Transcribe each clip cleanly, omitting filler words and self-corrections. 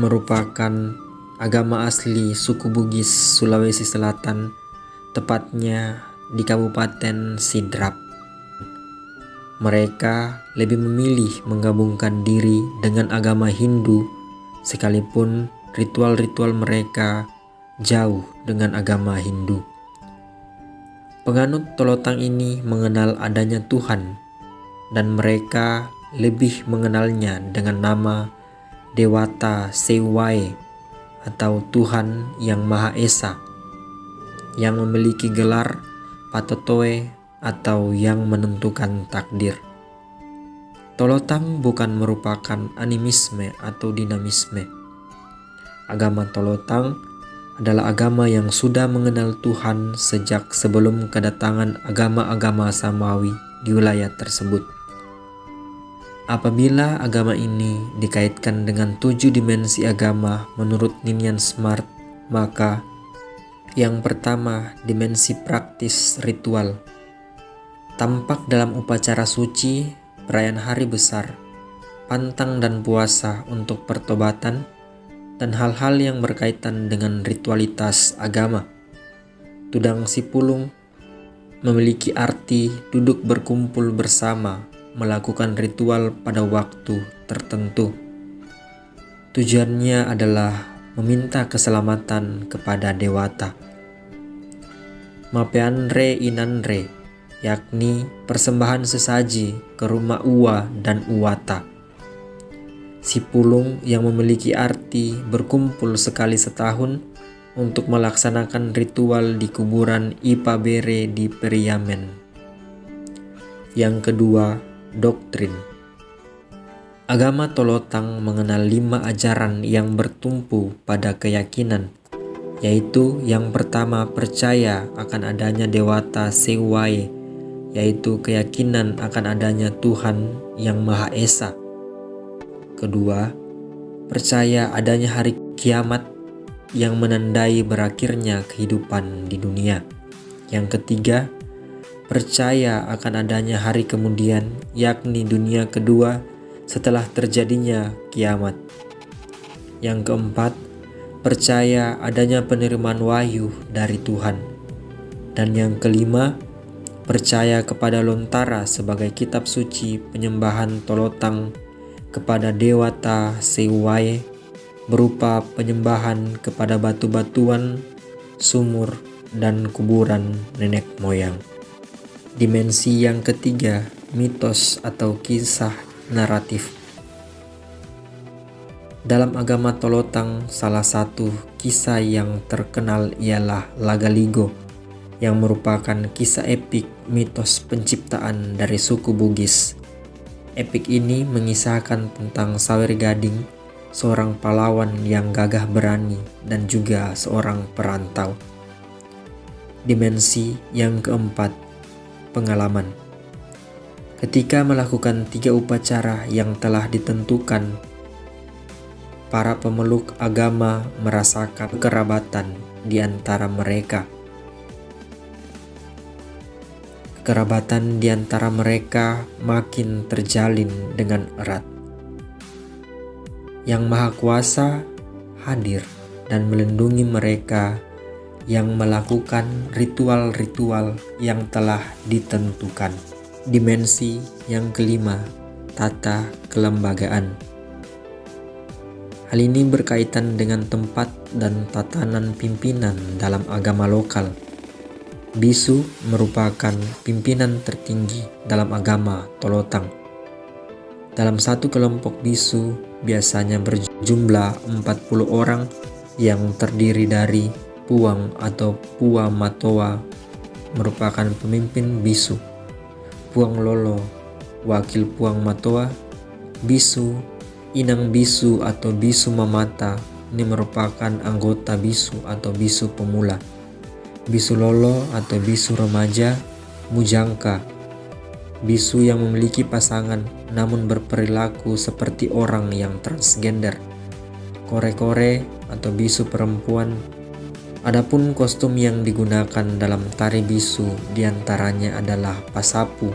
merupakan agama asli suku Bugis Sulawesi Selatan, tepatnya di Kabupaten Sidrap. Mereka lebih memilih menggabungkan diri dengan agama Hindu, sekalipun ritual-ritual mereka jauh dengan agama Hindu. Penganut Tolotang ini mengenal adanya Tuhan, dan mereka lebih mengenalnya dengan nama Dewata Sewai atau Tuhan yang Maha Esa, yang memiliki gelar Patotoe atau yang menentukan takdir. Tolotang bukan merupakan animisme atau dinamisme. Agama Tolotang adalah agama yang sudah mengenal Tuhan sejak sebelum kedatangan agama-agama Samawi di wilayah tersebut. Apabila agama ini dikaitkan dengan 7 dimensi agama menurut Ninian Smart, maka yang pertama, dimensi praktis ritual. Tampak dalam upacara suci, perayaan hari besar, pantang dan puasa untuk pertobatan, dan hal-hal yang berkaitan dengan ritualitas agama. Tudang Sipulung memiliki arti duduk berkumpul bersama, melakukan ritual pada waktu tertentu. Tujuannya adalah meminta keselamatan kepada dewata. Mapeanre Inanre, yakni persembahan sesaji ke rumah Uwa dan Uwata. Sipulung yang memiliki arti berkumpul sekali setahun untuk melaksanakan ritual di kuburan Ipabere di Periamen. Yang kedua, doktrin. Agama Tolotang mengenal 5 ajaran yang bertumpu pada keyakinan, yaitu yang pertama percaya akan adanya Dewata Sewai, yaitu keyakinan akan adanya Tuhan yang Maha Esa. Kedua, percaya adanya hari kiamat yang menandai berakhirnya kehidupan di dunia. Yang ketiga, percaya akan adanya hari kemudian, yakni dunia kedua setelah terjadinya kiamat. Yang keempat, percaya adanya penerimaan wahyu dari Tuhan. Dan yang kelima, percaya kepada Lontara sebagai kitab suci penyembahan Tolotang kepada Dewata Sewai berupa penyembahan kepada batu-batuan, sumur, dan kuburan nenek moyang. Dimensi yang ketiga, mitos atau kisah naratif. Dalam agama Tolotang, salah satu kisah yang terkenal ialah Lagaligo, yang merupakan kisah epik mitos penciptaan dari suku Bugis. Epik ini mengisahkan tentang Sawer Gading, seorang pahlawan yang gagah berani dan juga seorang perantau. Dimensi yang keempat, pengalaman. Ketika melakukan 3 upacara yang telah ditentukan, para pemeluk agama merasakan kerabatan di antara mereka. Kerabatan di antara mereka makin terjalin dengan erat. Yang Maha Kuasa hadir dan melindungi mereka yang melakukan ritual-ritual yang telah ditentukan. Dimensi yang kelima, tata kelembagaan. Hal ini berkaitan dengan tempat dan tatanan pimpinan dalam agama lokal. Bisu merupakan pimpinan tertinggi dalam agama Tolotang. Dalam satu kelompok bisu biasanya berjumlah 40 orang yang terdiri dari Puang atau Pua Matoa merupakan pemimpin bisu, Puang Lolo wakil Puang Matoa, bisu, Inang bisu atau bisu mamata ini merupakan anggota bisu atau bisu pemula, bisu lolo atau bisu remaja, mujangka, bisu yang memiliki pasangan namun berperilaku seperti orang yang transgender, kore-kore atau bisu perempuan. Adapun kostum yang digunakan dalam tari bisu diantaranya adalah pasapu,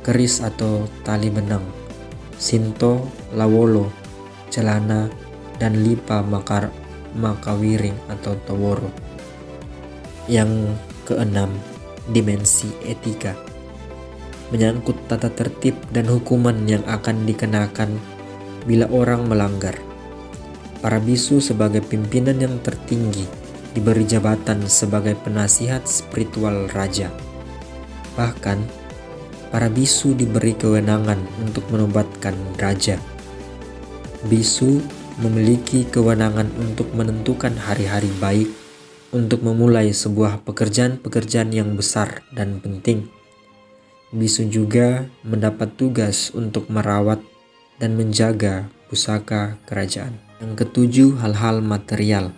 keris atau tali benang, sinto, lawolo, celana, dan Lipa Makawiring atau Toworo. Yang keenam, dimensi etika. Menyangkut tata tertib dan hukuman yang akan dikenakan bila orang melanggar. Para bisu sebagai pimpinan yang tertinggi diberi jabatan sebagai penasihat spiritual raja. Bahkan, para bisu diberi kewenangan untuk menobatkan raja. Bisu memiliki kewenangan untuk menentukan hari-hari baik untuk memulai sebuah pekerjaan-pekerjaan yang besar dan penting. Bisu juga mendapat tugas untuk merawat dan menjaga pusaka kerajaan. Yang ketujuh, hal-hal material.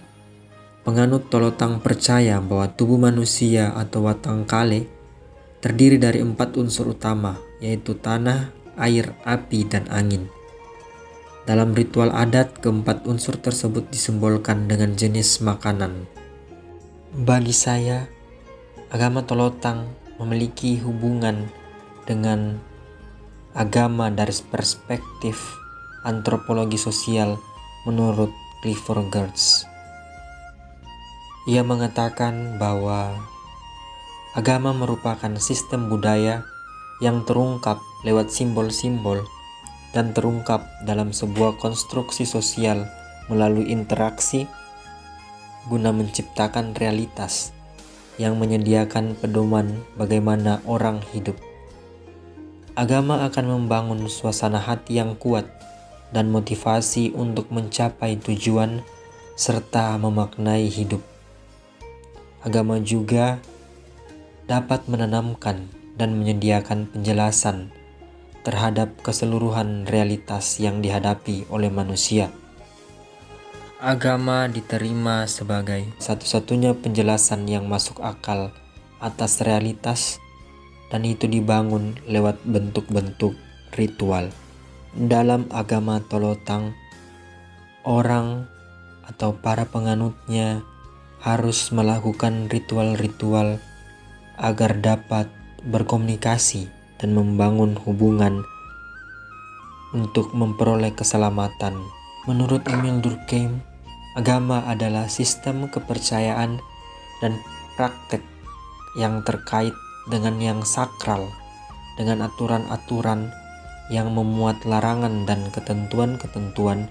Penganut Tolotang percaya bahwa tubuh manusia atau Watang Kale terdiri dari 4 unsur utama, yaitu tanah, air, api, dan angin. Dalam ritual adat, keempat unsur tersebut disimbolkan dengan jenis makanan. Bagi saya, agama Tolotang memiliki hubungan dengan agama dari perspektif antropologi sosial menurut Clifford Geertz. Ia mengatakan bahwa agama merupakan sistem budaya yang terungkap lewat simbol-simbol dan terungkap dalam sebuah konstruksi sosial melalui interaksi guna menciptakan realitas yang menyediakan pedoman bagaimana orang hidup. Agama akan membangun suasana hati yang kuat dan motivasi untuk mencapai tujuan serta memaknai hidup. Agama juga dapat menanamkan dan menyediakan penjelasan terhadap keseluruhan realitas yang dihadapi oleh manusia. Agama diterima sebagai satu-satunya penjelasan yang masuk akal atas realitas, dan itu dibangun lewat bentuk-bentuk ritual. Dalam agama Tolotang, orang atau para penganutnya harus melakukan ritual-ritual agar dapat berkomunikasi dan membangun hubungan untuk memperoleh keselamatan. Menurut Emil Durkheim, agama adalah sistem kepercayaan dan praktek yang terkait dengan yang sakral, dengan aturan-aturan yang memuat larangan dan ketentuan-ketentuan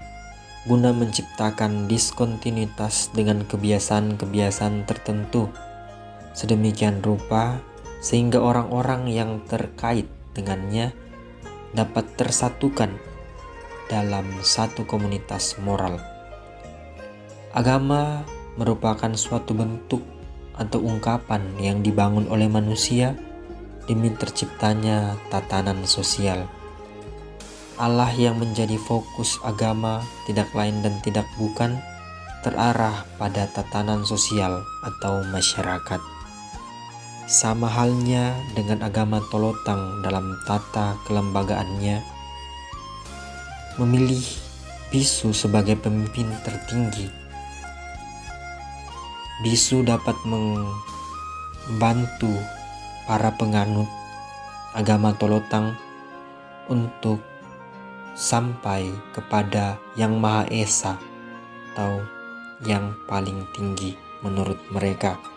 guna menciptakan diskontinuitas dengan kebiasaan-kebiasaan tertentu sedemikian rupa sehingga orang-orang yang terkait dengannya dapat tersatukan dalam satu komunitas moral. Agama merupakan suatu bentuk atau ungkapan yang dibangun oleh manusia demi terciptanya tatanan sosial. Allah yang menjadi fokus agama tidak lain dan tidak bukan terarah pada tatanan sosial atau masyarakat. Sama halnya dengan agama Tolotang dalam tata kelembagaannya, memilih bisu sebagai pemimpin tertinggi. Bisu dapat membantu para penganut agama Tolotang untuk sampai kepada Yang Maha Esa atau yang paling tinggi menurut mereka.